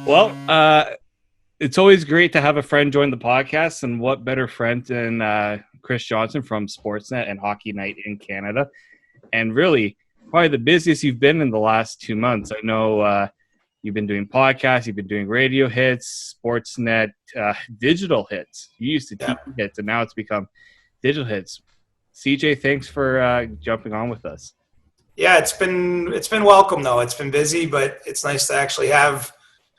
Well, it's always great to have a friend join the podcast, and what better friend than Chris Johnston from Sportsnet and Hockey Night in Canada. And really, probably the busiest you've been in the last 2 months. I know you've been doing podcasts, you've been doing radio hits, Sportsnet, digital hits. You used to TV hits, and now it's become digital hits. CJ, thanks for jumping on with us. Yeah, it's been welcome though. It's been busy, but it's nice to actually have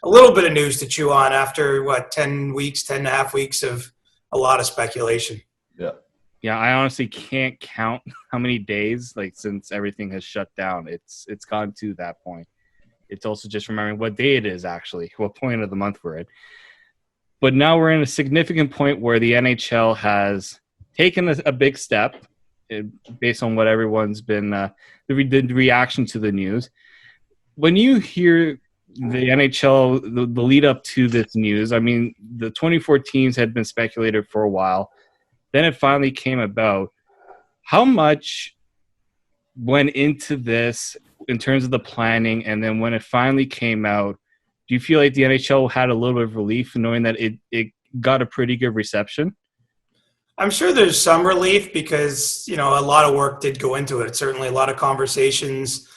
a little bit of news to chew on after 10 and a half weeks of a lot of speculation. Yeah, I honestly can't count how many days since everything has shut down. It's gone to that point. It's also just remembering what day it is actually, what point of the month we're in. But now we're in a significant point where the NHL has taken a big step based on what everyone's been the reaction to the news. When you hear the NHL, the lead up to this news, I mean, the 24 teams had been speculated for a while. Then it finally came about. How much went into this in terms of the planning? And then when it finally came out, do you feel like the NHL had a little bit of relief knowing that it got a pretty good reception? I'm sure there's some relief because, a lot of work did go into it. Certainly a lot of conversations,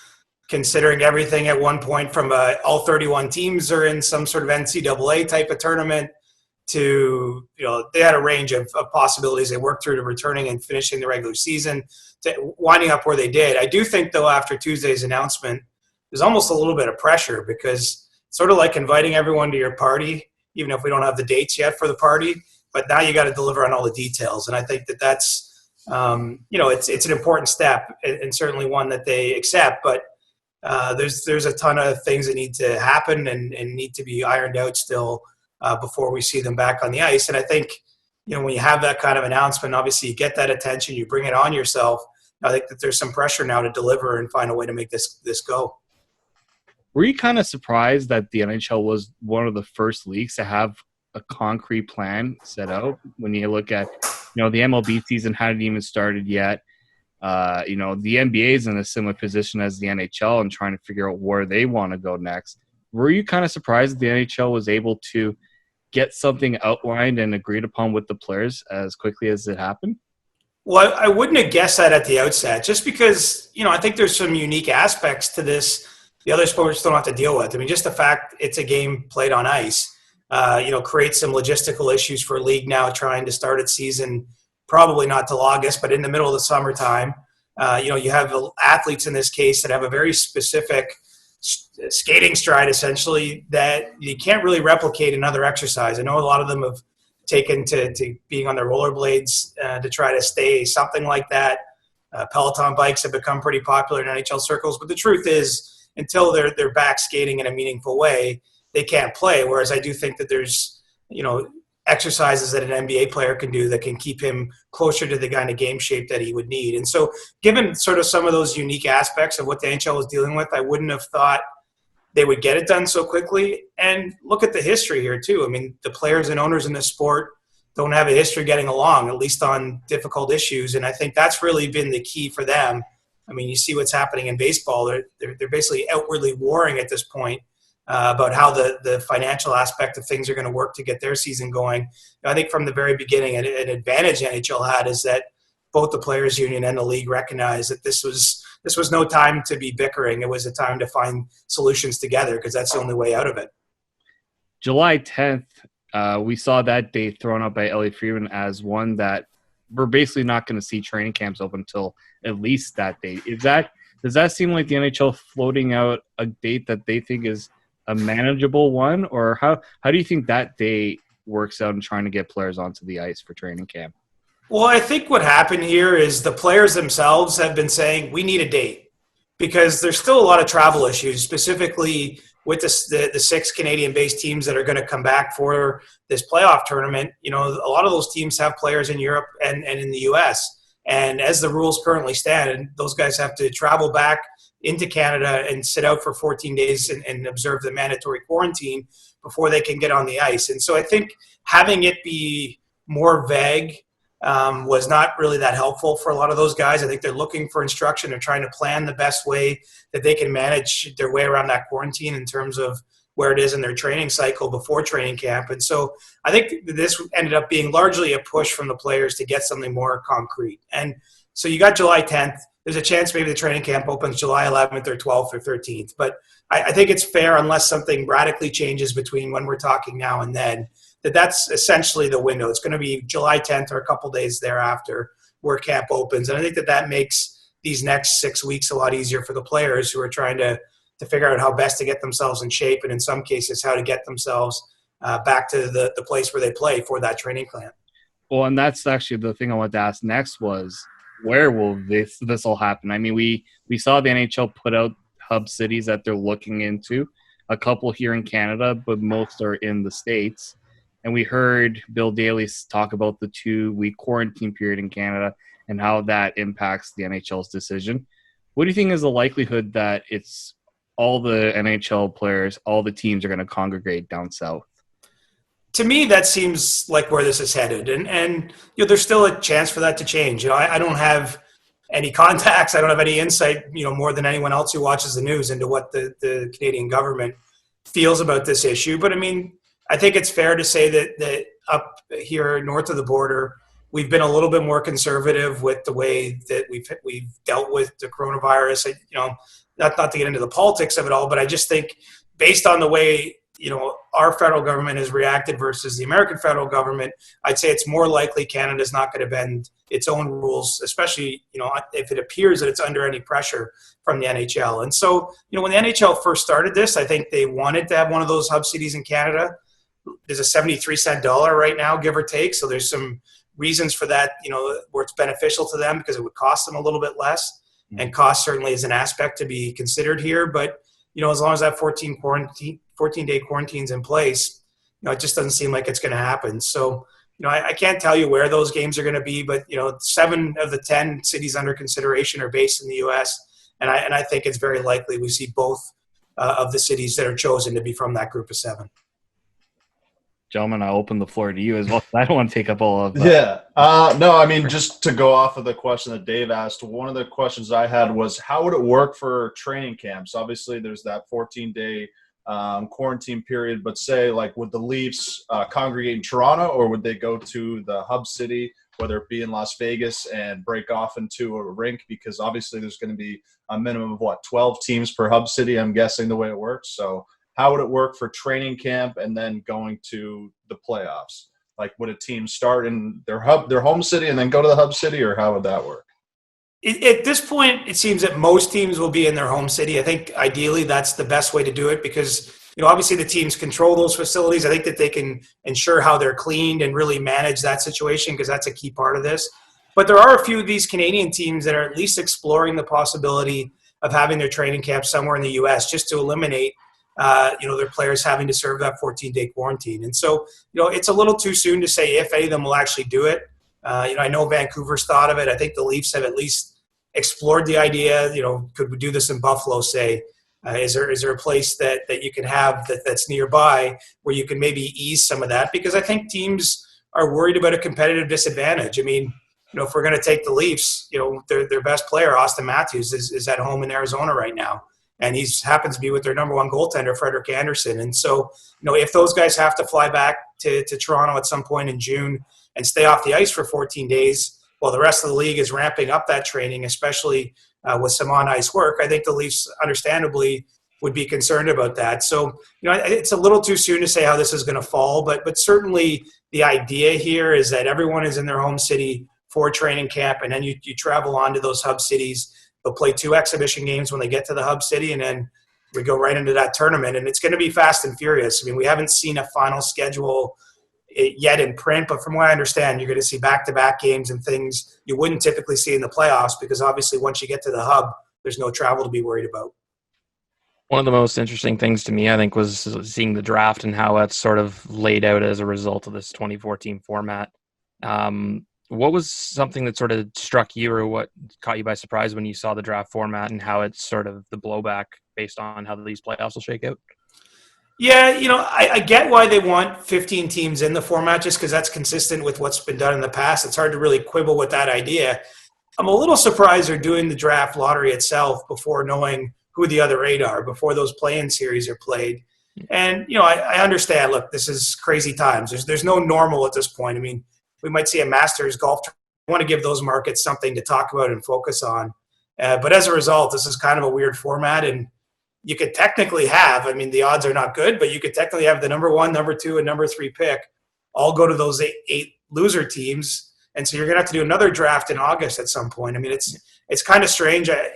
considering everything at one point from all 31 teams are in some sort of NCAA type of tournament to, they had a range of possibilities they worked through to returning and finishing the regular season to winding up where they did. I do think, though, after Tuesday's announcement, there's almost a little bit of pressure because it's sort of like inviting everyone to your party, even if we don't have the dates yet for the party. But now you got to deliver on all the details. And I think that's, it's an important step and certainly one that they accept. But there's a ton of things that need to happen and need to be ironed out still before we see them back on the ice. And I think, when you have that kind of announcement, obviously you get that attention, you bring it on yourself. I think that there's some pressure now to deliver and find a way to make this go. Were you kind of surprised that the NHL was one of the first leagues to have a concrete plan set out? When you look at, the MLB season hadn't even started yet. The NBA is in a similar position as the NHL and trying to figure out where they want to go next. Were you kind of surprised that the NHL was able to get something outlined and agreed upon with the players as quickly as it happened? Well, I wouldn't have guessed that at the outset, just because, I think there's some unique aspects to this the other sports don't have to deal with. I mean, just the fact it's a game played on ice, creates some logistical issues for a league now trying to start its season, probably not till August, but in the middle of the summertime. You have athletes in this case that have a very specific skating stride, essentially, that you can't really replicate in other exercise. I know a lot of them have taken to being on their rollerblades to try to stay something like that. Peloton bikes have become pretty popular in NHL circles, but the truth is, until they're back skating in a meaningful way, they can't play. Whereas I do think that there's, exercises that an NBA player can do that can keep him closer to the kind of game shape that he would need. And so given sort of some of those unique aspects of what the NHL was dealing with, I wouldn't have thought they would get it done so quickly. And look at the history here too. I mean, the players and owners in this sport don't have a history getting along, at least on difficult issues. And I think that's really been the key for them. I mean, you see what's happening in baseball. They're basically outwardly warring at this point about how the financial aspect of things are going to work to get their season going. I think from the very beginning, an advantage NHL had is that both the players' union and the league recognized that this was no time to be bickering. It was a time to find solutions together because that's the only way out of it. July 10th, we saw that date thrown up by Elliot Friedman as one that we're basically not going to see training camps open until at least that date. Does that seem like the NHL floating out a date that they think is a manageable one, or how do you think that day works out in trying to get players onto the ice for training camp? Well, I think what happened here is the players themselves have been saying we need a date because there's still a lot of travel issues, specifically with the 6 Canadian-based teams that are going to come back for this playoff tournament. A lot of those teams have players in Europe and in the U.S. And as the rules currently stand, those guys have to travel back into Canada and sit out for 14 days and observe the mandatory quarantine before they can get on the ice. And so I think having it be more vague was not really that helpful for a lot of those guys. I think they're looking for instruction. They're trying to plan the best way that they can manage their way around that quarantine in terms of where it is in their training cycle before training camp. And so I think this ended up being largely a push from the players to get something more concrete. And so you got July 10th. There's a chance maybe the training camp opens July 11th or 12th or 13th. But I think it's fair, unless something radically changes between when we're talking now and then, that's essentially the window. It's going to be July 10th or a couple days thereafter where camp opens. And I think that makes these next 6 weeks a lot easier for the players who are trying to figure out how best to get themselves in shape, and in some cases how to get themselves back to the place where they play for that training camp. Well, and that's actually the thing I wanted to ask next was, where will this all happen? I mean, we saw the NHL put out hub cities that they're looking into, a couple here in Canada, but most are in the States. And we heard Bill Daly talk about the 2-week quarantine period in Canada and how that impacts the NHL's decision. What do you think is the likelihood that it's all the NHL players, all the teams are going to congregate down south? To me, that seems like where this is headed. And there's still a chance for that to change. I don't have any contacts. I don't have any insight, more than anyone else who watches the news into what the Canadian government feels about this issue. But, I mean, I think it's fair to say that up here north of the border, we've been a little bit more conservative with the way that we've dealt with the coronavirus. Not to get into the politics of it all, but I just think based on the way our federal government has reacted versus the American federal government, I'd say it's more likely Canada's not going to bend its own rules, especially if it appears that it's under any pressure from the NHL. And so when the NHL first started this, I think they wanted to have one of those hub cities in Canada. There's a 73-cent dollar right now, give or take. So there's some reasons for that, where it's beneficial to them because it would cost them a little bit less. And cost certainly is an aspect to be considered here. But, as long as that 14-day quarantine's in place, it just doesn't seem like it's going to happen. So, I can't tell you where those games are going to be, but, 7 of the 10 cities under consideration are based in the U.S. And I think it's very likely we see both of the cities that are chosen to be from that group of 7. Gentlemen, I'll open the floor to you as well. I don't want to take up all of that. Yeah. No, I mean, just to go off of the question that Dave asked, one of the questions I had was, how would it work for training camps? Obviously, there's that 14-day quarantine period, but say, like, would the Leafs congregate in Toronto, or would they go to the hub city, whether it be in Las Vegas, and break off into a rink? Because obviously there's going to be a minimum of, 12 teams per hub city, I'm guessing, the way it works. So how would it work for training camp and then going to the playoffs? Like, would a team start in their home city and then go to the hub city, or how would that work? At this point, it seems that most teams will be in their home city. I think ideally that's the best way to do it because, obviously the teams control those facilities. I think that they can ensure how they're cleaned and really manage that situation because that's a key part of this. But there are a few of these Canadian teams that are at least exploring the possibility of having their training camp somewhere in the U.S. just to eliminate their players having to serve that 14-day quarantine. And so, it's a little too soon to say if any of them will actually do it. I know Vancouver's thought of it. I think the Leafs have at least explored the idea. Could we do this in Buffalo, say? Is there a place that you can have that's nearby where you can maybe ease some of that? Because I think teams are worried about a competitive disadvantage. I mean, if we're going to take the Leafs, their best player, Austin Matthews, is at home in Arizona right now. And he happens to be with their number one goaltender, Frederik Andersen. And so, if those guys have to fly back to Toronto at some point in June and stay off the ice for 14 days while the rest of the league is ramping up that training, especially with some on-ice work, I think the Leafs understandably would be concerned about that. So, it's a little too soon to say how this is going to fall, but certainly the idea here is that everyone is in their home city for training camp, and then you travel on to those hub cities. They'll play 2 exhibition games when they get to the hub city, and then we go right into that tournament. And it's going to be fast and furious. I mean, we haven't seen a final schedule yet in print, but from what I understand, you're going to see back-to-back games and things you wouldn't typically see in the playoffs because obviously once you get to the hub, there's no travel to be worried about. One of the most interesting things to me, I think, was seeing the draft and how that's sort of laid out as a result of this 2014 format. What was something that sort of struck you or what caught you by surprise when you saw the draft format and how it's sort of the blowback based on how these playoffs will shake out? Yeah, I get why they want 15 teams in the format just because that's consistent with what's been done in the past. It's hard to really quibble with that idea. I'm a little surprised they're doing the draft lottery itself before knowing who the other 8 are, before those play-in series are played. And, I understand, look, this is crazy times. There's no normal at this point. I mean, we might see a Masters golf tournament. I want to give those markets something to talk about and focus on. But as a result, this is kind of a weird format. And you could technically have, the odds are not good, but you could technically have the number 1, number 2, and number 3 pick all go to those eight loser teams. And so you're going to have to do another draft in August at some point. It's kind of strange. I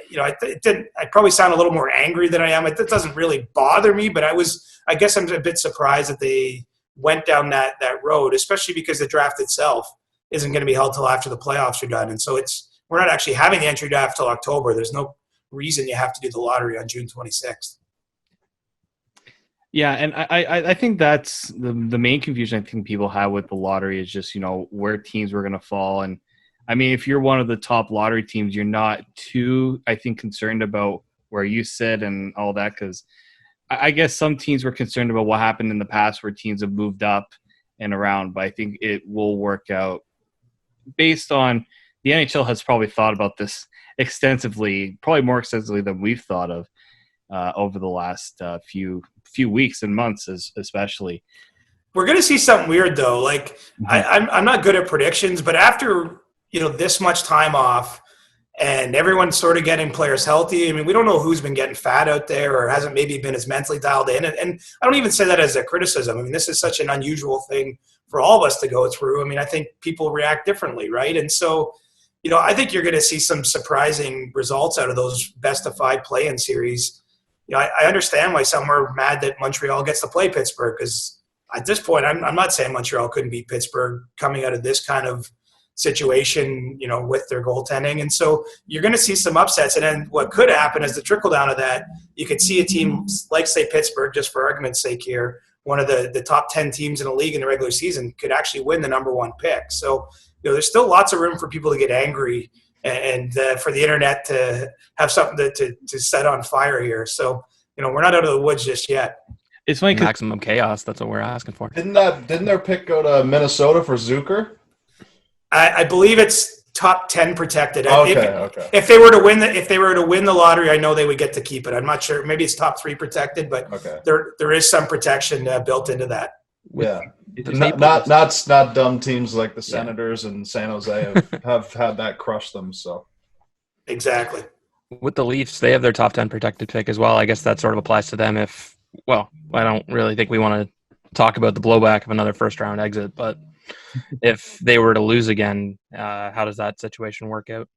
probably sound a little more angry than I am. It doesn't really bother me, but I guess I'm a bit surprised that they went down that road, especially because the draft itself isn't going to be held till after the playoffs are done. And so we're not actually having the entry draft till October. There's no reason you have to do the lottery on June 26th. Yeah, and I think that's the main confusion I think people have with the lottery is just, where teams were going to fall. And, if you're one of the top lottery teams, you're not too, I think, concerned about where you sit and all that, because I guess some teams were concerned about what happened in the past where teams have moved up and around. But I think it will work out based on the NHL has probably thought about this extensively, probably more extensively than we've thought of over the last few weeks and months, especially. We're going to see something weird though. Like I'm not good at predictions, but after this much time off and everyone's sort of getting players healthy, we don't know who's been getting fat out there or hasn't maybe been as mentally dialed in. And I don't even say that as a criticism. This is such an unusual thing for all of us to go through. I think people react differently, right? And so, I think you're going to see some surprising results out of those best of 5 play-in series. I understand why some are mad that Montreal gets to play Pittsburgh, because at this point, I'm not saying Montreal couldn't beat Pittsburgh coming out of this kind of situation, with their goaltending. And so you're going to see some upsets. And then what could happen is the trickle down of that, you could see a team like, say, Pittsburgh, just for argument's sake here, one of the top 10 teams in the league in the regular season could actually win the number 1 pick. So, there's still lots of room for people to get angry and for the internet to have something to set on fire here. So, we're not out of the woods just yet. It's funny, maximum chaos. That's what we're asking for. Didn't their pick go to Minnesota for Zucker? I believe it's top 10 protected. Okay. If they were to win the lottery, I know they would get to keep it. I'm not sure. Maybe it's top 3 protected, but there is some protection built into that. Yeah, not dumb teams like the Senators and San Jose have had that crush them. So exactly. With the Leafs, they have their top 10 protected pick as well. I guess that sort of applies to them. I don't really think we want to talk about the blowback of another first round exit, but if they were to lose again, how does that situation work out?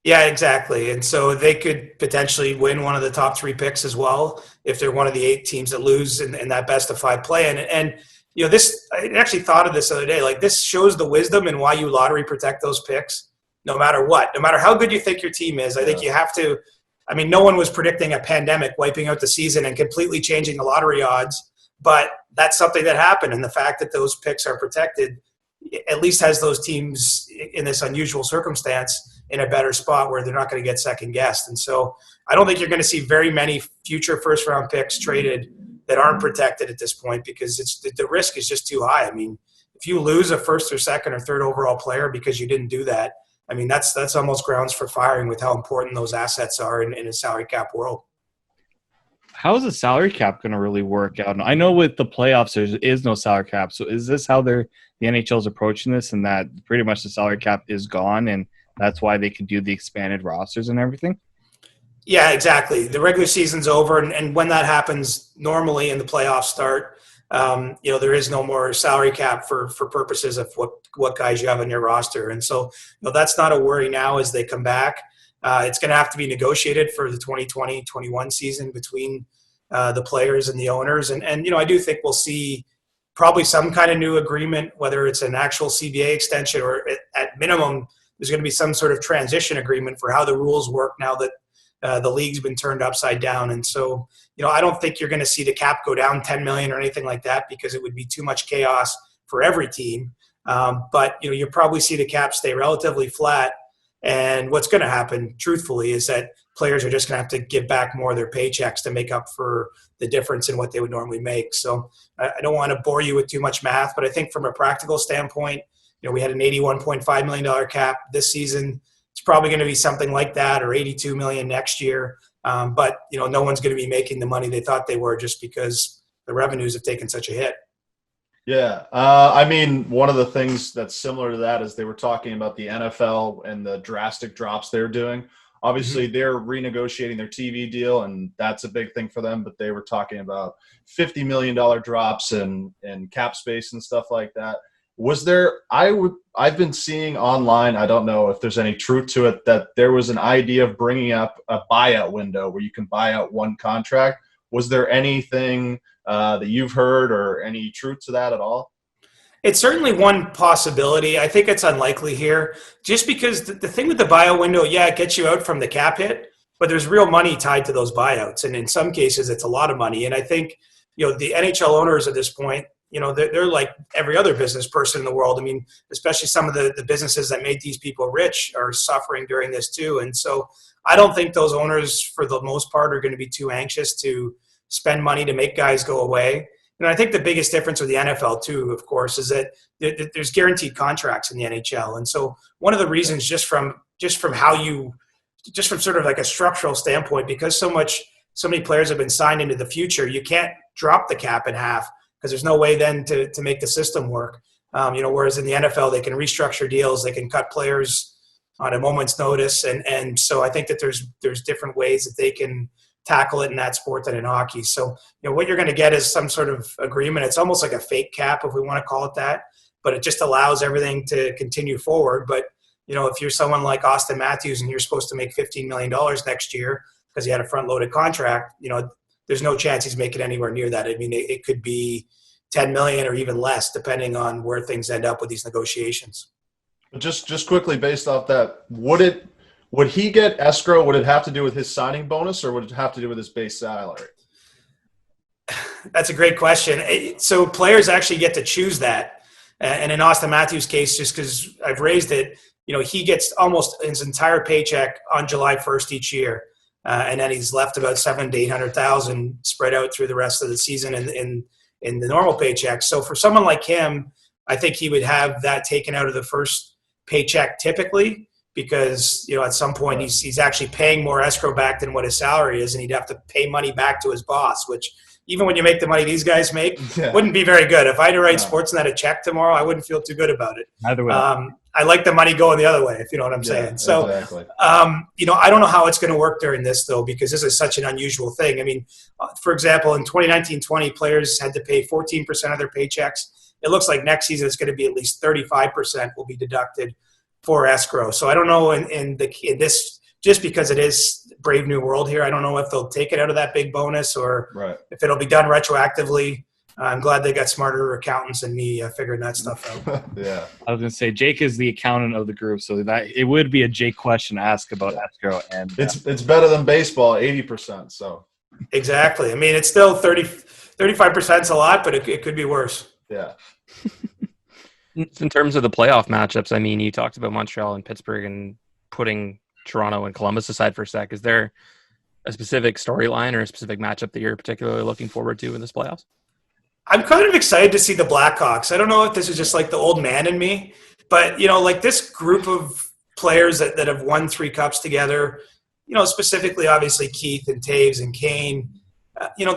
Yeah, exactly. And so they could potentially win one of the top 3 picks as well if they're one of the 8 teams that lose in that best of 5 play. And I actually thought of this the other day. Like, this shows the wisdom in why you lottery protect those picks, no matter what, no matter how good you think your team is. I think you have to. No one was predicting a pandemic wiping out the season and completely changing the lottery odds, but that's something that happened. And the fact that those picks are protected at least has those teams in this unusual circumstance in a better spot where they're not going to get second guessed. And so I don't think you're going to see very many future first round picks traded that aren't protected at this point, because the risk is just too high. If you lose a first or second or third overall player because you didn't do that, that's almost grounds for firing with how important those assets are in a salary cap world. How is the salary cap going to really work out? I know with the playoffs, there is no salary cap. So is this how the NHL is approaching this, and that pretty much the salary cap is gone, and that's why they can do the expanded rosters and everything? Yeah, exactly. The regular season's over, and when that happens, normally in the playoffs start, there is no more salary cap for purposes of what guys you have on your roster. And so, that's not a worry now as they come back. It's going to have to be negotiated for the 2020-21 season between the players and the owners. And I do think we'll see probably some kind of new agreement, whether it's an actual CBA extension or at minimum, there's going to be some sort of transition agreement for how the rules work now that the league's been turned upside down. And so, I don't think you're going to see the cap go down 10 million or anything like that, because it would be too much chaos for every team. But you'll probably see the cap stay relatively flat. And what's going to happen, truthfully, is that players are just going to have to give back more of their paychecks to make up for the difference in what they would normally make. So I don't want to bore you with too much math, but I think from a practical standpoint, we had an $81.5 million cap this season. It's probably going to be something like that, or $82 million next year. But no one's going to be making the money they thought they were just because the revenues have taken such a hit. Yeah. I mean, one of the things that's similar to that is they were talking about the NFL and the drastic drops they're doing. Obviously, they're renegotiating their TV deal, and that's a big thing for them. But they were talking about $50 million drops in cap space and stuff like that. Was there – I've been seeing online, I don't know if there's any truth to it, that there was an idea of bringing up a buyout window where you can buy out one contract. Was there anything that you've heard or any truth to that at all? It's certainly one possibility. I think it's unlikely here just because the thing with the buyout window, yeah, it gets you out from the cap hit, but there's real money tied to those buyouts. And in some cases, it's a lot of money. And I think, the NHL owners at this point, they're like every other business person in the world. I mean, especially some of the businesses that made these people rich are suffering during this too. And so I don't think those owners, for the most part, are going to be too anxious to spend money to make guys go away. And I think the biggest difference with the NFL too, of course, is that there's guaranteed contracts in the NHL. And so one of the reasons just from sort of like a structural standpoint, because so many players have been signed into the future, you can't drop the cap in half because there's no way then to make the system work. Whereas in the NFL, they can restructure deals, they can cut players on a moment's notice. And so I think that there's different ways that they can tackle it in that sport than in hockey. So, what you're going to get is some sort of agreement. It's almost like a fake cap, if we want to call it that, but it just allows everything to continue forward. But, if you're someone like Austin Matthews and you're supposed to make $15 million next year because he had a front-loaded contract, there's no chance he's making anywhere near that. I mean, it could be $10 million or even less, depending on where things end up with these negotiations. Just quickly, based off that, would he get escrow? Would it have to do with his signing bonus, or would it have to do with his base salary? That's a great question. So players actually get to choose that. And in Austin Matthews' case, just because I've raised it, he gets almost his entire paycheck on July 1st each year. And then he's left about $700,000 to $800,000 spread out through the rest of the season in the normal paycheck. So for someone like him, I think he would have that taken out of the first paycheck typically, because at some point he's actually paying more escrow back than what his salary is, and he'd have to pay money back to his boss, which even when you make the money these guys make, wouldn't be very good. If I had to write Sportsnet a check tomorrow, I wouldn't feel too good about it. Either way. I like the money going the other way, if you know what I'm saying. So, exactly. I don't know how it's going to work during this, though, because this is such an unusual thing. I mean, for example, in 2019-20, players had to pay 14% of their paychecks. It looks like next season it's going to be at least 35% will be deducted for escrow. So I don't know in this, just because it is Brave New World here, I don't know if they'll take it out of that big bonus or if it'll be done retroactively. I'm glad they got smarter accountants than me figuring that stuff out. Yeah. I was going to say, Jake is the accountant of the group, so that it would be a Jake question to ask about escrow. And it's better than baseball, 80%. So exactly. I mean, it's still 35% is a lot, but it could be worse. Yeah. In terms of the playoff matchups, I mean, you talked about Montreal and Pittsburgh and putting Toronto and Columbus aside for a sec. Is there a specific storyline or a specific matchup that you're particularly looking forward to in this playoffs? I'm kind of excited to see the Blackhawks. I don't know if this is just like the old man in me, but, like this group of players that have won 3 cups together, specifically, obviously, Keith and Taves and Kane,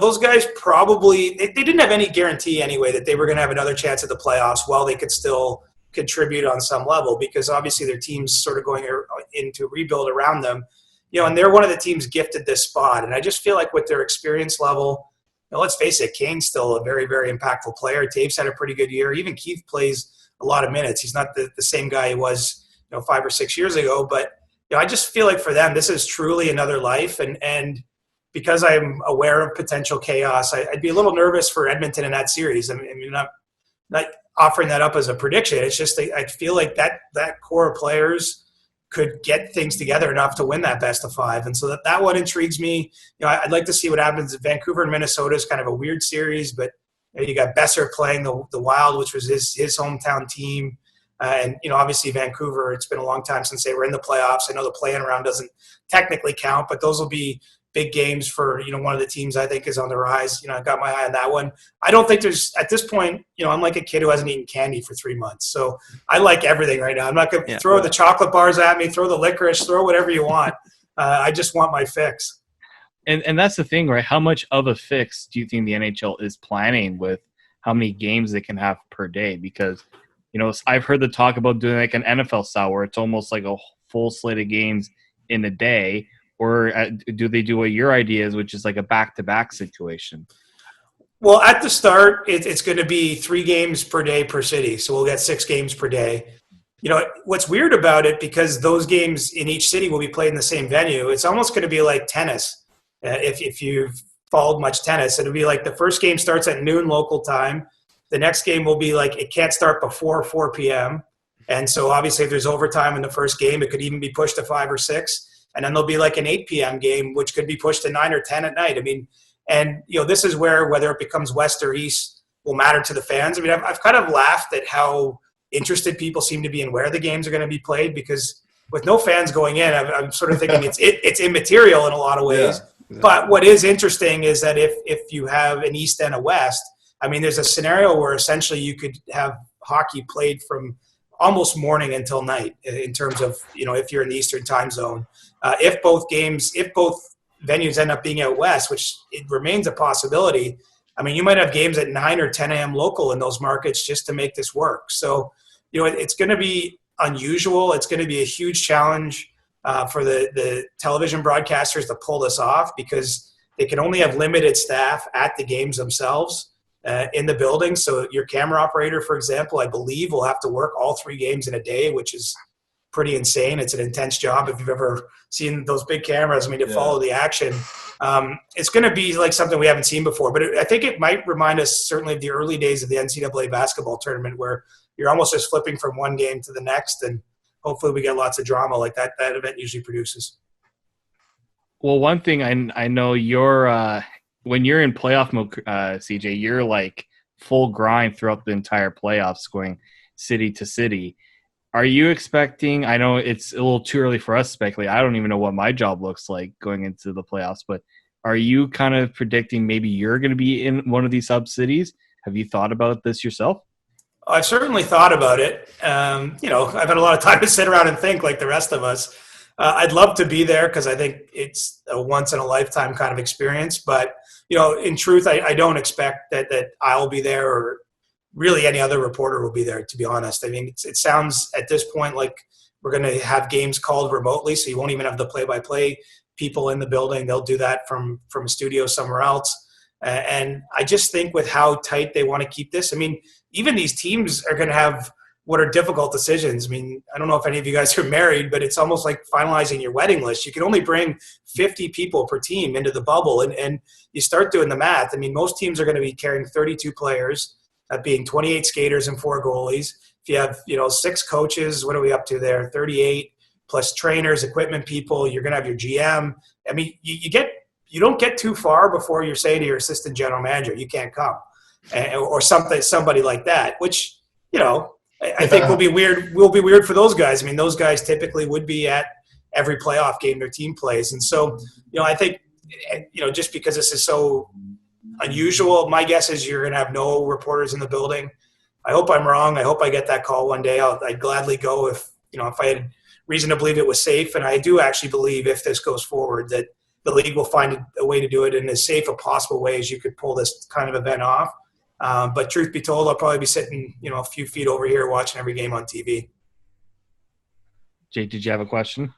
those guys probably they didn't have any guarantee anyway that they were going to have another chance at the playoffs while they could still contribute on some level, because obviously their team's sort of going into rebuild around them, and they're one of the teams gifted this spot. And I just feel like with their experience level, let's face it, Kane's still a very, very impactful player. Taves had a pretty good year. Even Keith plays a lot of minutes. He's not the same guy he was 5 or 6 years ago, but I just feel like for them this is truly another life. And because I'm aware of potential chaos, I'd be a little nervous for Edmonton in that series. I mean, I'm not offering that up as a prediction. It's just I feel like that core of players could get things together enough to win that best of 5. And so that one intrigues me. I'd like to see what happens. Vancouver and Minnesota is kind of a weird series, but you got Besser playing the Wild, which was his hometown team. And, obviously Vancouver, it's been a long time since they were in the playoffs. I know the play-in round doesn't technically count, but those will be big games for, one of the teams I think is on the rise. I got my eye on that one. I don't think there's, at this point, I'm like a kid who hasn't eaten candy for 3 months. So I like everything right now. I'm not going to throw the chocolate bars at me, throw the licorice, throw whatever you want. I just want my fix. And that's the thing, right? How much of a fix do you think the NHL is planning with how many games they can have per day? Because, I've heard the talk about doing like an NFL style where it's almost like a full slate of games in a day, or do they do what your idea is, which is like a back-to-back situation? Well, at the start, it's going to be 3 games per day per city. So we'll get 6 games per day. What's weird about it, because those games in each city will be played in the same venue, it's almost going to be like tennis. If you've followed much tennis, it'll be like the first game starts at noon local time. The next game will be like it can't start before 4 p.m. And so obviously if there's overtime in the first game, it could even be pushed to 5 or 6. And then there'll be like an 8 p.m. game, which could be pushed to 9 or 10 at night. I mean, and this is where whether it becomes West or East will matter to the fans. I mean, I've kind of laughed at how interested people seem to be in where the games are going to be played, because with no fans going in, I'm sort of thinking it's immaterial in a lot of ways. Yeah, exactly. But what is interesting is that if you have an East and a West, I mean, there's a scenario where essentially you could have hockey played from almost morning until night in terms of, if you're in the Eastern time zone. If both venues end up being out West, which it remains a possibility, I mean, you might have games at 9 or 10 a.m. local in those markets just to make this work. So, it's going to be unusual. It's going to be a huge challenge for the television broadcasters to pull this off, because they can only have limited staff at the games themselves in the building. So your camera operator, for example, I believe will have to work all 3 games in a day, which is pretty insane. It's an intense job. If you've ever seen those big cameras, I mean, to follow the action, it's going to be like something we haven't seen before. But I think it might remind us certainly of the early days of the NCAA basketball tournament, where you're almost just flipping from one game to the next, and hopefully we get lots of drama like that event usually produces. Well, one thing I know you're when you're in playoff mode, CJ, you're like full grind throughout the entire playoffs, going city to city. Are you expecting – I know it's a little too early for us to speculate. I don't even know what my job looks like going into the playoffs, but are you kind of predicting maybe you're going to be in one of these sub-cities? Have you thought about this yourself? I've certainly thought about it. I've had a lot of time to sit around and think like the rest of us. I'd love to be there because I think it's a once-in-a-lifetime kind of experience. But, in truth, I don't expect that I'll be there, or really any other reporter will be there, to be honest. I mean, it sounds at this point like we're going to have games called remotely, so you won't even have the play-by-play people in the building. They'll do that from a studio somewhere else. And I just think with how tight they want to keep this, I mean, even these teams are going to have what are difficult decisions. I mean, I don't know if any of you guys are married, but it's almost like finalizing your wedding list. You can only bring 50 people per team into the bubble, and you start doing the math. I mean, most teams are going to be carrying 32 players, that being 28 skaters and 4 goalies. If you have, 6 coaches, what are we up to there? 38 plus trainers, equipment people. You're going to have your GM. I mean, you don't get too far before you're saying to your assistant general manager, you can't come, or somebody like that, which, I think will be weird. Will be weird for those guys. I mean, those guys typically would be at every playoff game their team plays. And so, I think, just because this is so unusual, my guess is you're going to have no reporters in the building. I hope I'm wrong. I hope I get that call one day. I'd gladly go if I had reason to believe it was safe. And I do actually believe if this goes forward that the league will find a way to do it in as safe a possible way as you could pull this kind of event off. But truth be told, I'll probably be sitting, a few feet over here watching every game on TV. Jake, did you have a question?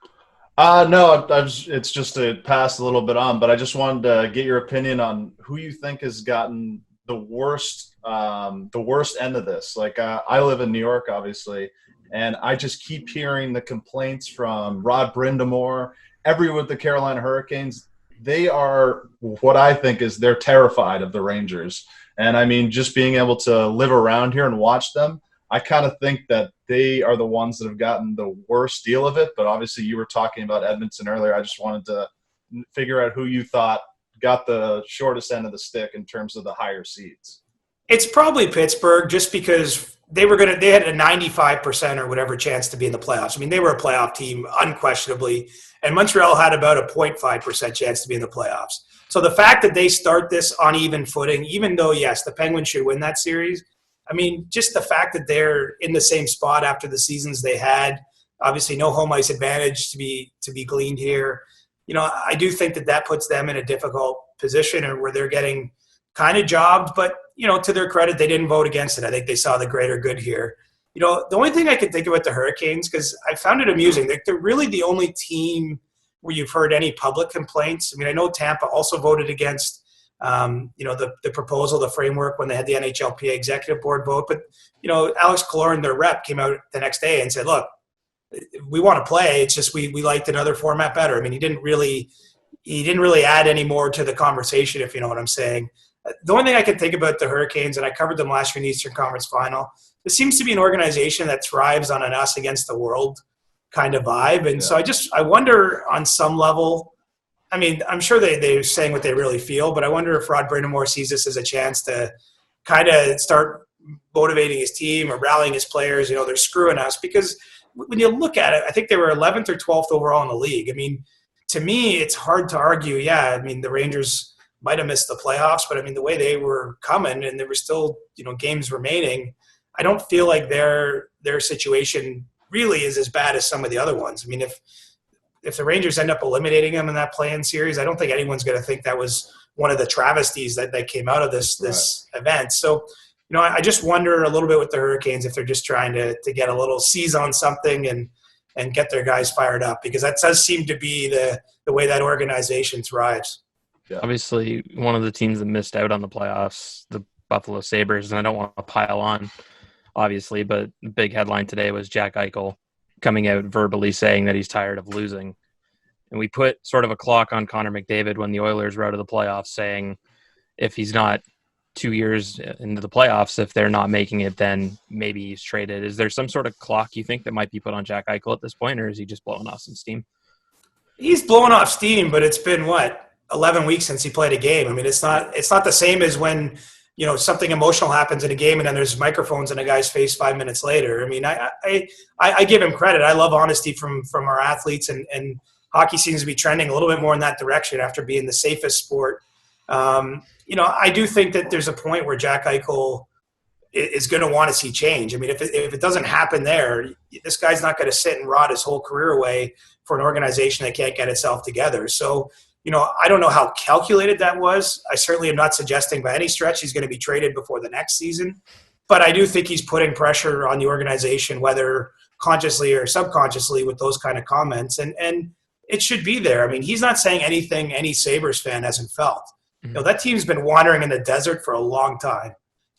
No, it's just to pass a little bit on, but I just wanted to get your opinion on who you think has gotten the worst end of this. Like, I live in New York, obviously, and I just keep hearing the complaints from Rod Brindamore, everyone with the Carolina Hurricanes. They are what I think is they're terrified of the Rangers. And I mean, just being able to live around here and watch them, I kind of think that they are the ones that have gotten the worst deal of it. But obviously you were talking about Edmonton earlier. I just wanted to figure out who you thought got the shortest end of the stick in terms of the higher seeds. It's probably Pittsburgh, just because they had a 95% or whatever chance to be in the playoffs. I mean, they were a playoff team unquestionably, and Montreal had about a 0.5% chance to be in the playoffs. So the fact that they start this on even footing, even though, yes, the Penguins should win that series, I mean, just the fact that they're in the same spot after the seasons they had, obviously no home ice advantage to be gleaned here. I do think that puts them in a difficult position where they're getting kind of jobbed, but, to their credit, they didn't vote against it. I think they saw the greater good here. The only thing I can think about the Hurricanes, because I found it amusing, they're really the only team where you've heard any public complaints. I mean, I know Tampa also voted against, the proposal, the framework when they had the NHLPA executive board vote. But, Alex Killorn, their rep, came out the next day and said, look, we want to play. It's just we liked another format better. I mean, he didn't really add any more to the conversation, if you know what I'm saying. The only thing I can think about the Hurricanes, and I covered them last year in the Eastern Conference Final, this seems to be an organization that thrives on an us against the world kind of vibe. And so I wonder on some level, I mean, I'm sure they're saying what they really feel, but I wonder if Rod Brindamore sees this as a chance to kind of start motivating his team or rallying his players. They're screwing us, because when you look at it, I think they were 11th or 12th overall in the league. I mean, to me, it's hard to argue. Yeah, I mean, the Rangers might have missed the playoffs, but I mean, the way they were coming and there were still, games remaining, I don't feel like their situation really is as bad as some of the other ones. I mean, if the Rangers end up eliminating them in that play-in series, I don't think anyone's going to think that was one of the travesties that came out of this event. So, I just wonder a little bit with the Hurricanes if they're just trying to get a little seize on something and get their guys fired up, because that does seem to be the way that organization thrives. Yeah. Obviously, one of the teams that missed out on the playoffs, the Buffalo Sabres, and I don't want to pile on, obviously, but the big headline today was Jack Eichel coming out verbally saying that he's tired of losing. And we put sort of a clock on Connor McDavid when the Oilers were out of the playoffs, saying if he's not 2 years into the playoffs, if they're not making it, then maybe he's traded. Is there some sort of clock you think that might be put on Jack Eichel at this point, or is he just blowing off some steam? He's blowing off steam, but it's been 11 weeks since he played a game. I mean, it's not the same as when, something emotional happens in a game and then there's microphones in a guy's face 5 minutes later. I mean, I give him credit. I love honesty from our athletes, and hockey seems to be trending a little bit more in that direction after being the safest sport. I do think that there's a point where Jack Eichel is going to want to see change. I mean, if it doesn't happen there, this guy's not going to sit and rot his whole career away for an organization that can't get itself together. So, I don't know how calculated that was. I certainly am not suggesting by any stretch he's going to be traded before the next season. But I do think he's putting pressure on the organization, whether consciously or subconsciously, with those kind of comments. And it should be there. I mean, he's not saying anything any Sabres fan hasn't felt. Mm-hmm. That team's been wandering in the desert for a long time.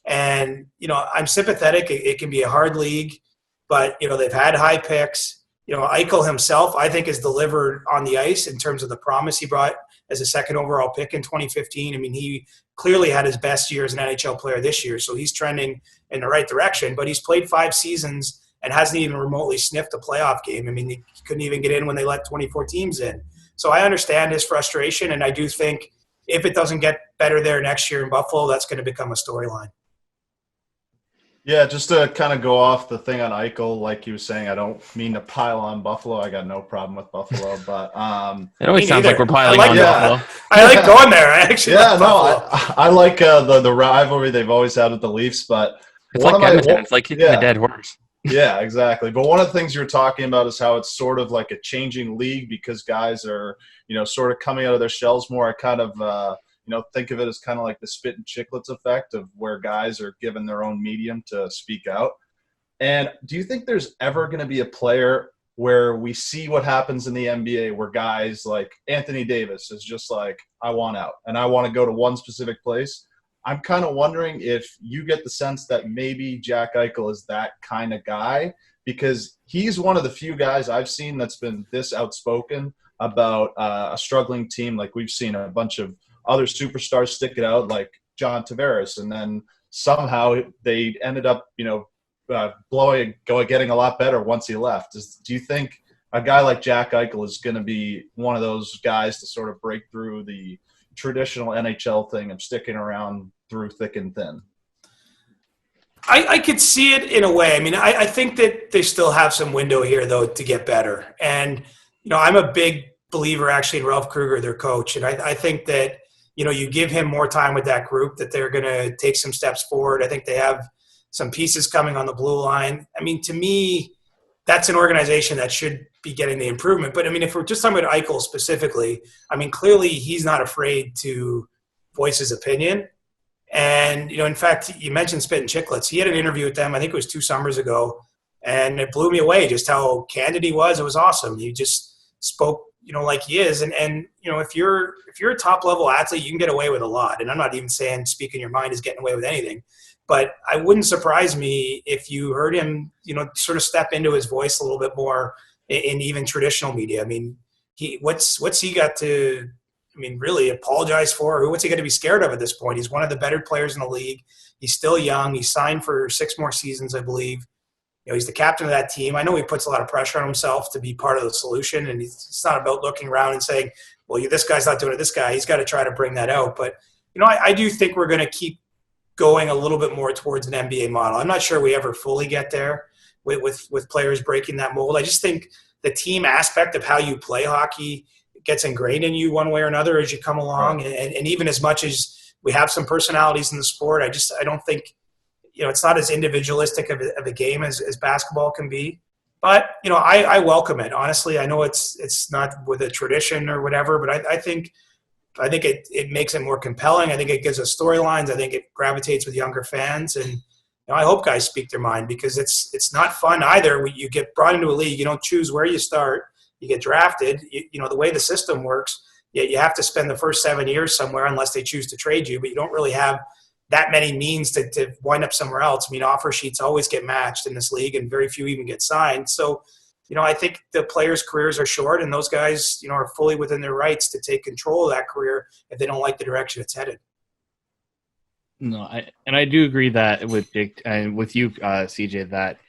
And, I'm sympathetic. It can be a hard league, but, they've had high picks. Eichel himself, I think, has delivered on the ice in terms of the promise he brought as a second overall pick in 2015. I mean, he clearly had his best year as an NHL player this year, so he's trending in the right direction. But he's played 5 seasons and hasn't even remotely sniffed a playoff game. I mean, he couldn't even get in when they let 24 teams in. So I understand his frustration, and I do think if it doesn't get better there next year in Buffalo, that's going to become a storyline. Yeah, just to kind of go off the thing on Eichel, like you were saying, I don't mean to pile on Buffalo. I got no problem with Buffalo, but it always sounds like we're piling on Buffalo. I like going there. I actually I like the rivalry they've always had with the Leafs, but it's like Edmonton. It's like kicking a dead horse. Yeah, exactly. But one of the things you're talking about is how it's sort of like a changing league because guys are, sort of coming out of their shells more. I kind of think of it as kind of like the spit and chicklets effect of where guys are given their own medium to speak out. And do you think there's ever going to be a player where we see what happens in the NBA where guys like Anthony Davis is just like, I want out and I want to go to one specific place? I'm kind of wondering if you get the sense that maybe Jack Eichel is that kind of guy, because he's one of the few guys I've seen that's been this outspoken about a struggling team. Like we've seen a bunch of other superstars stick it out, like John Tavares, and then somehow they ended up, getting a lot better once he left. Do you think a guy like Jack Eichel is going to be one of those guys to sort of break through the traditional NHL thing of sticking around through thick and thin? I could see it in a way. I mean, I think that they still have some window here, though, to get better. And, I'm a big believer actually in Ralph Kruger, their coach. And I think that, you give him more time with that group, that they're going to take some steps forward. I think they have some pieces coming on the blue line. I mean, to me, that's an organization that should be getting the improvement. But I mean, if we're just talking about Eichel specifically, I mean, clearly he's not afraid to voice his opinion. And, in fact, you mentioned Spit and Chicklets. He had an interview with them, I think it was 2 summers ago, and it blew me away just how candid he was. It was awesome. He just spoke, like he is. And if you're a top level athlete, you can get away with a lot. And I'm not even saying speaking your mind is getting away with anything. But I wouldn't surprise me if you heard him, sort of step into his voice a little bit more in even traditional media. I mean, what's he got to – really apologize for? What's he going to be scared of at this point? He's one of the better players in the league. He's still young. He's signed for 6 more seasons, I believe. He's the captain of that team. I know he puts a lot of pressure on himself to be part of the solution, and it's not about looking around and saying, well, this guy's not doing it. This guy, he's got to try to bring that out. But, I do think we're going to keep going a little bit more towards an NBA model. I'm not sure we ever fully get there with players breaking that mold. I just think the team aspect of how you play hockey gets ingrained in you one way or another as you come along. Right. And even as much as we have some personalities in the sport, I don't think, it's not as individualistic of a game as basketball can be. But, I welcome it. Honestly, I know it's not with a tradition or whatever, but I think it makes it more compelling. I think it gives us storylines. I think it gravitates with younger fans. And I hope guys speak their mind, because it's not fun either. You get brought into a league, you don't choose where you start. You get drafted. The way the system works, you have to spend the first 7 years somewhere unless they choose to trade you, but you don't really have that many means to wind up somewhere else. Offer sheets always get matched in this league, and very few even get signed. So, I think the players' careers are short, and those guys, are fully within their rights to take control of that career if they don't like the direction it's headed. No, I do agree that with Dick and with you, CJ, that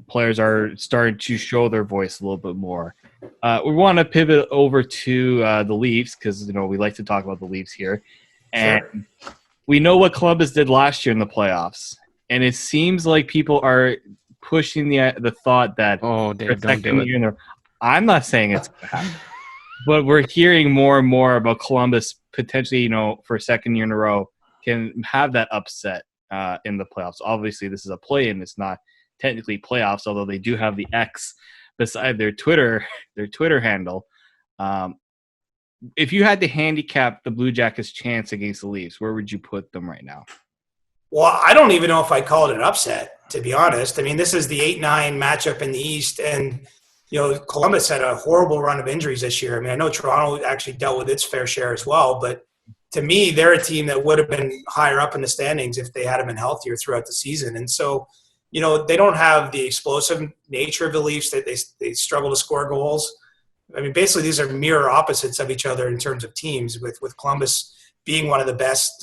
players are starting to show their voice a little bit more. We want to pivot over to the Leafs, because we like to talk about the Leafs here, and we know what Columbus did last year in the playoffs, and it seems like people are pushing the thought that Dave, don't do it. I'm not saying it's going to happen, but we're hearing more and more about Columbus potentially, for a second year in a row, can have that upset in the playoffs. Obviously, this is a play-in; it's not technically playoffs, although they do have the X beside their Twitter handle. If you had to handicap the Blue Jackets' chance against the Leafs, where would you put them right now? Well, I don't even know if I'd call it an upset, to be honest. This is the 8-9 matchup in the East, and Columbus had a horrible run of injuries this year. I know Toronto actually dealt with its fair share as well, but to me, they're a team that would have been higher up in the standings if they had been healthier throughout the season. And so, they don't have the explosive nature of the Leafs. They struggle to score goals. Basically, these are mirror opposites of each other in terms of teams, with Columbus being one of the best,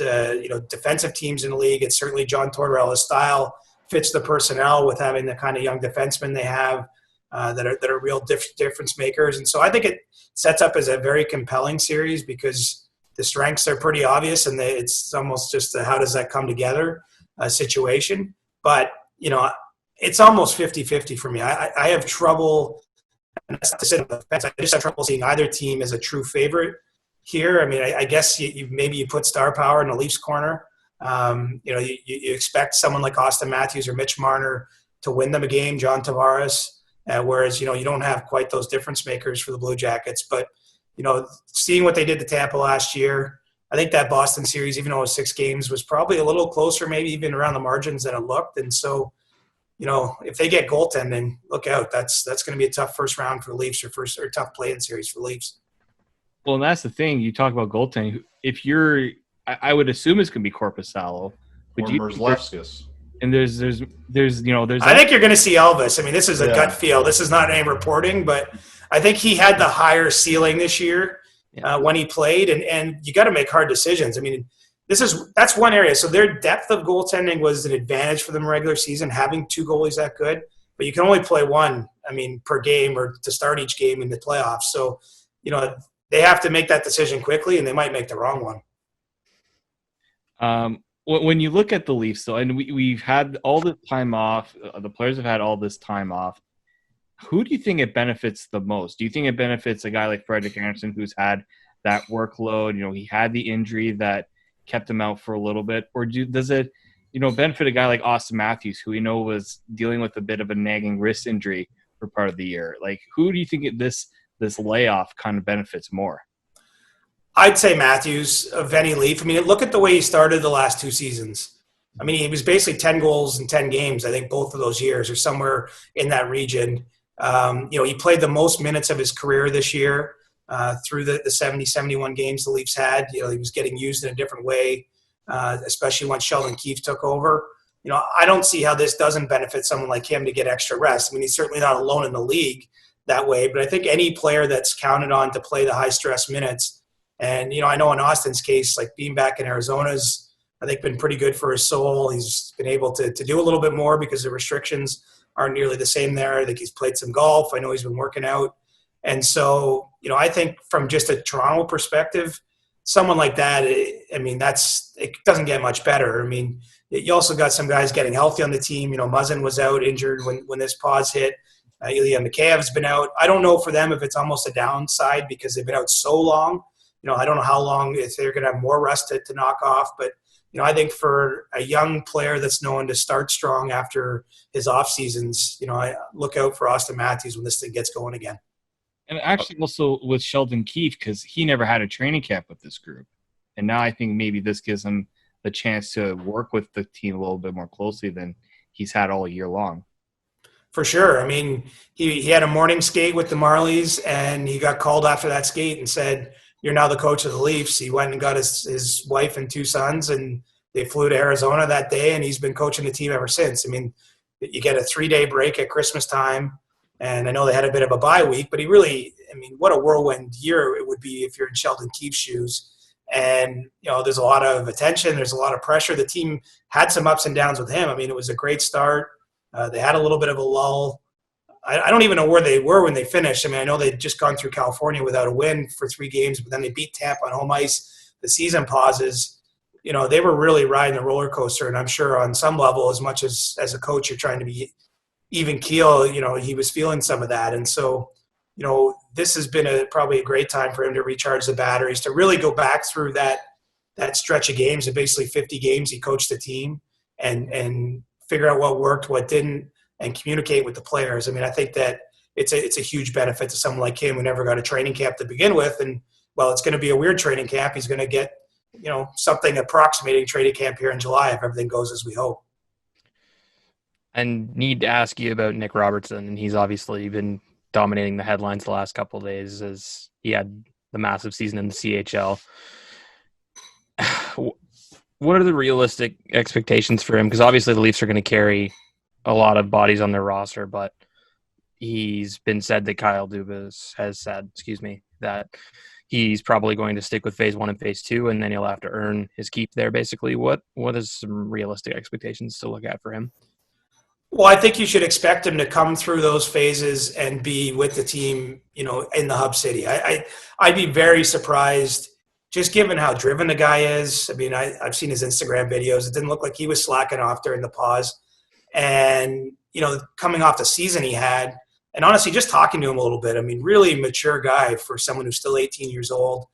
defensive teams in the league. It's certainly John Tortorella's style fits the personnel with having the kind of young defensemen they have that are real difference makers. And so I think it sets up as a very compelling series, because the strengths are pretty obvious, and it's almost just a how does that come together situation. But it's almost 50-50 for me. I have trouble, and that's not to sit on the fence. I just have trouble seeing either team as a true favorite here. I guess you put star power in the Leafs corner. You expect someone like Austin Matthews or Mitch Marner to win them a game, John Tavares, whereas, you don't have quite those difference makers for the Blue Jackets. But, seeing what they did to Tampa last year, I think that Boston series, even though it was 6 games, was probably a little closer, maybe even around the margins than it looked. And so, if they get goaltending, look out. That's going to be a tough first round for the Leafs, or tough play-in series for the Leafs. Well, and that's the thing. You talk about goaltending. I would assume it's going to be Korpisalo. Or Mrzlewskis. And there's. I think you're going to see Elvis. This is a gut feel. This is not any reporting, but I think he had the higher ceiling this year when he played, and you got to make hard decisions. That's one area. So their depth of goaltending was an advantage for them regular season, having 2 goalies that good. But you can only play one, per game, or to start each game in the playoffs. So, they have to make that decision quickly, and they might make the wrong one. When you look at the Leafs, though, and we've had all the time off, the players have had all this time off, who do you think it benefits the most? Do you think it benefits a guy like Frederik Andersen, who's had that workload? He had the injury that kept him out for a little bit, or does it, benefit a guy like Austin Matthews, who we know was dealing with a bit of a nagging wrist injury for part of the year. Like, who do you think this layoff kind of benefits more? I'd say Matthews of any Leaf. I mean, look at the way he started the last 2 seasons. I mean, he was basically 10 goals in 10 games, I think, both of those years or somewhere in that region. He played the most minutes of his career this year through the 70, 71 games the Leafs had. He was getting used in a different way, especially when Sheldon Keith took over. I don't see how this doesn't benefit someone like him to get extra rest. I mean, he's certainly not alone in the league that way, but I think any player that's counted on to play the high-stress minutes, and, I know in Austin's case, like being back in Arizona's, I think, been pretty good for his soul. He's been able to do a little bit more because the restrictions aren't nearly the same there. I think he's played some golf. I know he's been working out. And so, I think from just a Toronto perspective, someone like that, it doesn't get much better. I mean, you also got some guys getting healthy on the team. Muzzin was out injured when this pause hit. Ilya Mikheyev's been out. I don't know for them if it's almost a downside because they've been out so long. I don't know how long, if they're going to have more rust to knock off. But, I think for a young player that's known to start strong after his off seasons, I look out for Austin Matthews when this thing gets going again. And actually also with Sheldon Keith, because he never had a training camp with this group. And now I think maybe this gives him the chance to work with the team a little bit more closely than he's had all year long. For sure. I mean, he had a morning skate with the Marlies, and he got called after that skate and said, "You're now the coach of the Leafs." He went and got his wife and 2 sons, and they flew to Arizona that day, and he's been coaching the team ever since. I mean, you get a 3-day break at Christmas time, and I know they had a bit of a bye week, but what a whirlwind year it would be if you're in Sheldon Keefe's shoes. And, there's a lot of attention. There's a lot of pressure. The team had some ups and downs with him. I mean, it was a great start. They had a little bit of a lull. I don't even know where they were when they finished. I mean, I know they'd just gone through California without a win for 3 games, but then they beat Tampa on home ice. The season pauses. They were really riding the roller coaster, and I'm sure on some level, as much as a coach, you're trying to be even keel, he was feeling some of that. And so, this has been probably a great time for him to recharge the batteries, to really go back through that stretch of games, of basically 50 games he coached the team, and figure out what worked, what didn't, and communicate with the players. I mean, I think that it's a huge benefit to someone like him who never got a training camp to begin with. And while it's going to be a weird training camp, he's going to get, something approximating training camp here in July if everything goes as we hope. And need to ask you about Nick Robertson, and he's obviously been dominating the headlines the last couple of days as he had the massive season in the CHL. What are the realistic expectations for him? Because obviously the Leafs are going to carry a lot of bodies on their roster, but he's been said that Kyle Dubas has said, that he's probably going to stick with phase 1 and phase 2, and then he'll have to earn his keep there, basically. What is some realistic expectations to look at for him? Well, I think you should expect him to come through those phases and be with the team, in the hub city. I'd be very surprised, just given how driven the guy is. I mean, I've seen his Instagram videos. It didn't look like he was slacking off during the pause. And, coming off the season he had, and honestly, just talking to him a little bit, I mean, really mature guy for someone who's still 18 years old,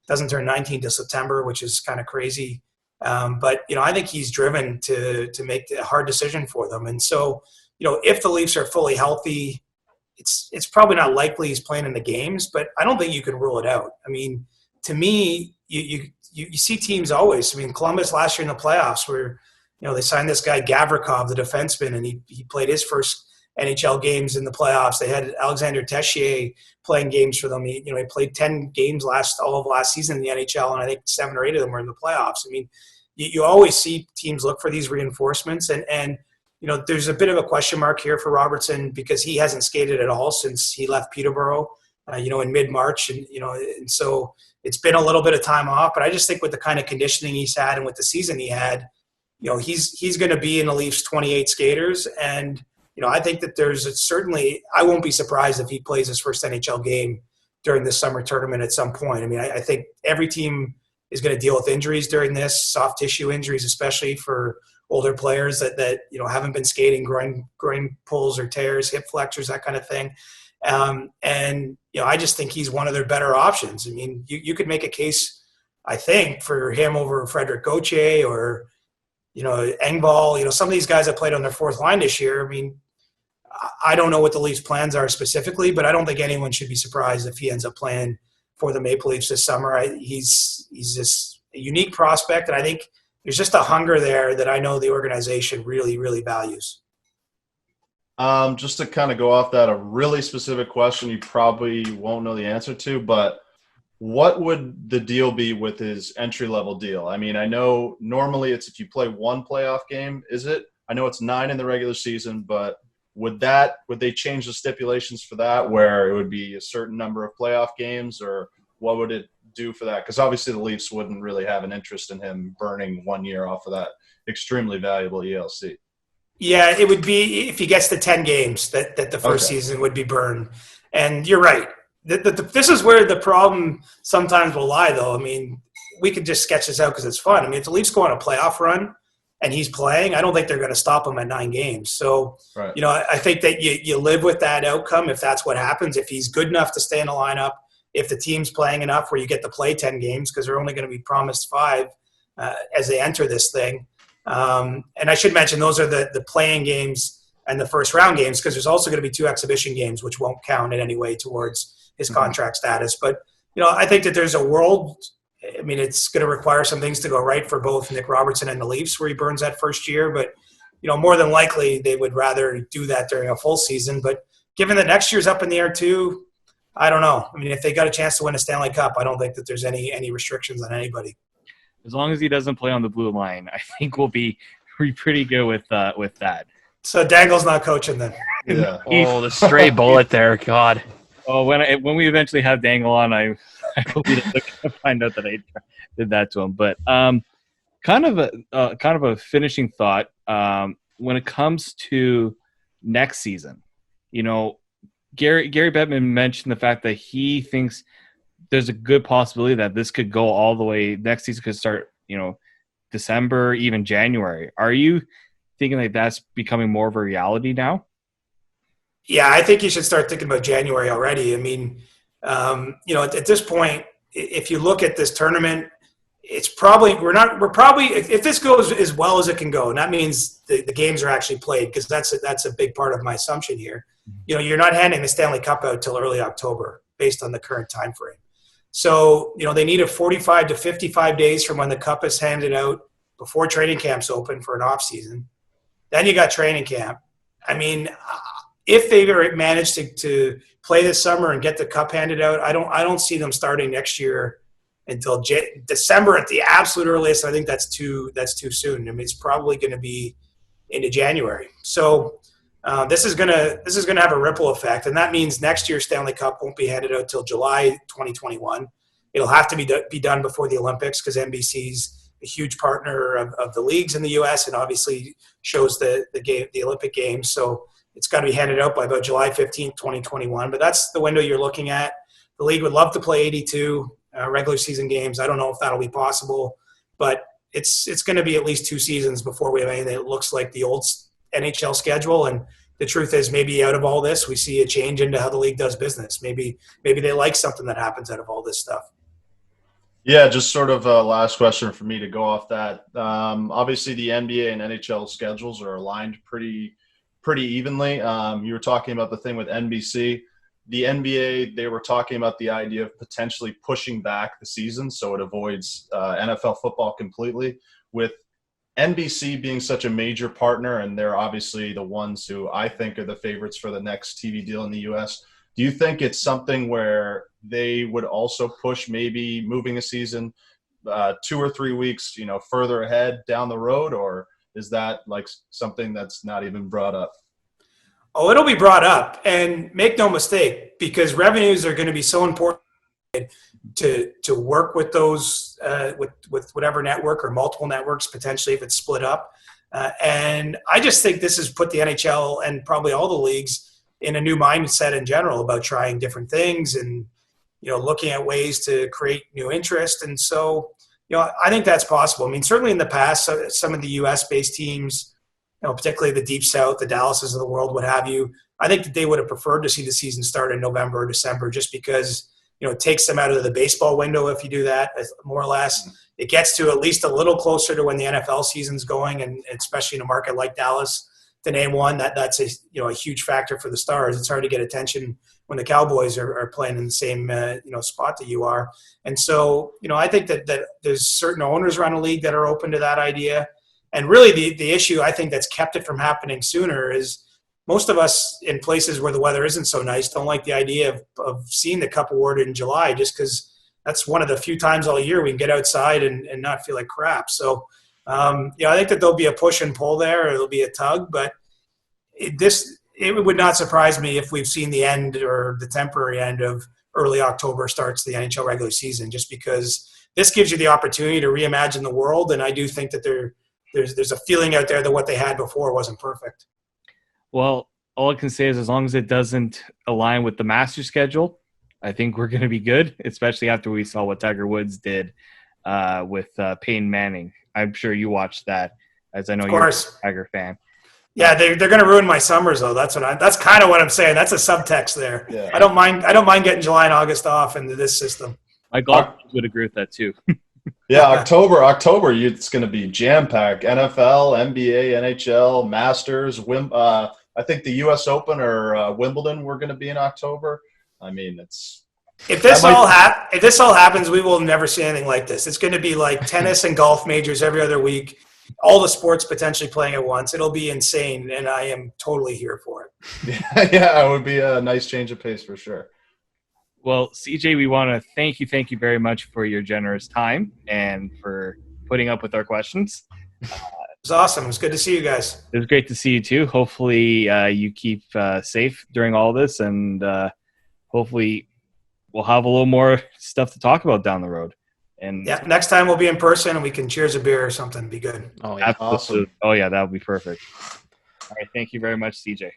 doesn't turn 19 till September, which is kind of crazy. But, I think he's driven to make a hard decision for them. And so, if the Leafs are fully healthy, it's probably not likely he's playing in the games, but I don't think you can rule it out. I mean, to me, you see teams always. I mean, Columbus last year in the playoffs where, they signed this guy Gavrikov, the defenseman, and he played his first NHL games in the playoffs. They had Alexander Tessier playing games for them. He played 10 games all of last season in the NHL, and I think 7 or 8 of them were in the playoffs. I mean, you always see teams look for these reinforcements, and there's a bit of a question mark here for Robertson because he hasn't skated at all since he left Peterborough, in mid-March, and so it's been a little bit of time off. But I just think with the kind of conditioning he's had and with the season he had, he's going to be in the Leafs 28 skaters, and I think that I won't be surprised if he plays his first NHL game during this summer tournament at some point. I mean, I think every team is going to deal with injuries during this, soft tissue injuries, especially for older players that haven't been skating, groin pulls or tears, hip flexors, that kind of thing. I just think he's one of their better options. I mean, you could make a case, I think, for him over Frederic Gauthier or, Engvall, some of these guys that played on their fourth line this year. I mean, I don't know what the Leafs' plans are specifically, but I don't think anyone should be surprised if he ends up playing for the Maple Leafs this summer. He's just a unique prospect, and I think there's just a hunger there that I know the organization really, really values. Just to kind of go off that, a really specific question you probably won't know the answer to, but what would the deal be with his entry-level deal? I mean, I know normally it's if you play one playoff game, is it? I know it's 9 in the regular season, but would they change the stipulations for that where it would be a certain number of playoff games, or what would it do for that? Because obviously the Leafs wouldn't really have an interest in him burning 1 year off of that extremely valuable ELC. Yeah, it would be if he gets to 10 games that the first season would be burned. And you're right. This is where the problem sometimes will lie, though. I mean, we could just sketch this out because it's fun. I mean, if the Leafs go on a playoff run and he's playing, I don't think they're going to stop him at 9 games. So, right. I think that you live with that outcome if that's what happens. If he's good enough to stay in the lineup, if the team's playing enough where you get to play 10 games because they're only going to be promised 5 as they enter this thing. And I should mention those are the playing games and the first round games because there's also going to be 2 exhibition games which won't count in any way towards his contract status. But, I think that there's a world – I mean, it's going to require some things to go right for both Nick Robertson and the Leafs where he burns that first year. But, more than likely they would rather do that during a full season. But given that next year's up in the air too, I don't know. I mean, if they got a chance to win a Stanley Cup, I don't think that there's any restrictions on anybody. As long as he doesn't play on the blue line, I think we'll be pretty good with that. So Dangle's not coaching then. Yeah. Oh, the stray bullet there, God. Oh, when we eventually have Dangle on, I hope he doesn't find out that I did that to him. But kind of a finishing thought when it comes to next season. Gary Bettman mentioned the fact that he thinks there's a good possibility that this could go all the way. Next season could start, December, even January. Are you thinking like that's becoming more of a reality now? Yeah, I think you should start thinking about January already. I mean, at this point, if you look at this tournament, it's probably if this goes as well as it can go, and that means the games are actually played because that's a big part of my assumption here. You're not handing the Stanley Cup out till early October based on the current time frame. So, they need a 45 to 55 days from when the cup is handed out before training camps open for an off season. Then you got training camp. I mean, if they manage to play this summer and get the cup handed out, I don't see them starting next year until December at the absolute earliest. I think that's too soon. I mean, it's probably going to be into January. So this is gonna have a ripple effect, and that means next year's Stanley Cup won't be handed out till July 2021. It'll have to be done before the Olympics because NBC's a huge partner of the leagues in the U.S. and obviously shows the Olympic Games. So it's got to be handed out by about July 15th, 2021. But that's the window you're looking at. The league would love to play 82 regular season games. I don't know if that'll be possible, but it's going to be at least 2 seasons before we have anything that looks like the old NHL schedule. And the truth is maybe out of all this, we see a change into how the league does business. Maybe they like something that happens out of all this stuff. Yeah, just sort of a last question for me to go off that. Obviously, the NBA and NHL schedules are aligned pretty evenly. You were talking about the thing with NBC. The NBA, they were talking about the idea of potentially pushing back the season so it avoids NFL football completely. With NBC being such a major partner, and they're obviously the ones who I think are the favorites for the next TV deal in the U.S., do you think it's something where they would also push maybe moving a season 2 or 3 weeks, further ahead down the road, or is that like something that's not even brought up? Oh, it'll be brought up, and make no mistake, because revenues are going to be so important to work with those with whatever network or multiple networks potentially if it's split up. And I just think this has put the NHL and probably all the leagues in a new mindset in general about trying different things and looking at ways to create new interest. And so I think that's possible. I mean, certainly in the past, some of the U.S.-based teams, particularly the Deep South, the Dallases of the world, what have you, I think that they would have preferred to see the season start in November or December just because, it takes them out of the baseball window if you do that, more or less. It gets to at least a little closer to when the NFL season's going, and especially in a market like Dallas, to name one, that's a huge factor for the Stars. It's hard to get attention when the Cowboys are playing in the same spot that you are. And so, I think that there's certain owners around the league that are open to that idea. And really the issue I think that's kept it from happening sooner is most of us in places where the weather isn't so nice don't like the idea of seeing the Cup awarded in July, just because that's one of the few times all year we can get outside and not feel like crap. So, I think that there'll be a push and pull there, or there'll be a tug, but it would not surprise me if we've seen the end or the temporary end of early October starts the NHL regular season, just because this gives you the opportunity to reimagine the world. And I do think that there's a feeling out there that what they had before wasn't perfect. Well, all I can say is as long as it doesn't align with the master schedule, I think we're going to be good, especially after we saw what Tiger Woods did with Peyton Manning. I'm sure you watched that, as I know you're a Tiger fan. Yeah, they're going to ruin my summers, though. That's kind of what I'm saying. That's a subtext there. Yeah. I don't mind getting July and August off into this system. My golf would agree with that too. Yeah, October, it's going to be jam-packed. NFL, NBA, NHL, Masters, I think the U.S. Open or Wimbledon were going to be in October. I mean, if this all happens, we will never see anything like this. It's going to be like tennis and golf majors every other week, all the sports potentially playing at once. It'll be insane, and I am totally here for it. Yeah, it would be a nice change of pace for sure. Well, CJ, we want to thank you very much for your generous time and for putting up with our questions. It was awesome. It was good to see you guys. It was great to see you too. Hopefully you keep safe during all this, and hopefully we'll have a little more stuff to talk about down the road. And yeah, next time we'll be in person and we can cheers a beer or something. It'd be good. Oh yeah, awesome. Oh yeah, that would be perfect. All right, thank you very much, CJ.